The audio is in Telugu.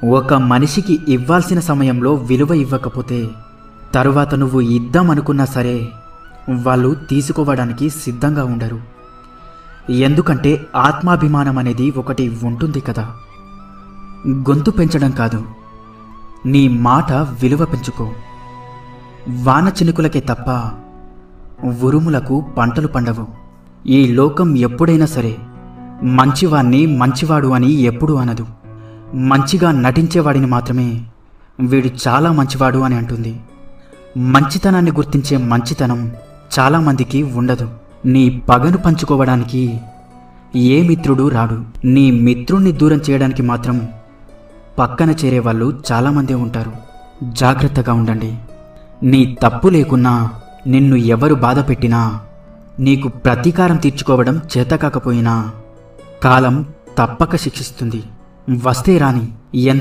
ఒక మనిషికి ఇవ్వాల్సిన సమయంలో విలువ ఇవ్వకపోతే తరువాత నువ్వు ఇద్దామనుకున్నా సరే వాళ్ళు తీసుకోవడానికి సిద్ధంగా ఉండరు. ఎందుకంటే ఆత్మాభిమానం అనేది ఒకటి ఉంటుంది కదా. గొంతు పెంచడం కాదు, నీ మాట విలువ పెంచుకో. వాన చినుకులకే తప్ప ఉరుములకు పంటలు పండవు. ఈ లోకం ఎప్పుడైనా సరే మంచివాణ్ణి మంచివాడు అని ఎప్పుడూ అనదు. మంచిగా నటించేవాడిని మాత్రమే వీడు చాలా మంచివాడు అని అంటుంది. మంచితనాన్ని గుర్తించే మంచితనం చాలామందికి ఉండదు. నీ పగను పంచుకోవడానికి ఏ మిత్రుడు రాడు. నీ మిత్రుణ్ణి దూరం చేయడానికి మాత్రం పక్కన చేరేవాళ్ళు చాలామంది ఉంటారు. జాగ్రత్తగా ఉండండి. నీ తప్పు లేకున్నా నిన్ను ఎవరు బాధ పెట్టినా, నీకు ప్రతీకారం తీర్చుకోవడం చేతకాకపోయినా కాలం తప్పక శిక్షిస్తుంది. వస్తే రాని ఎంత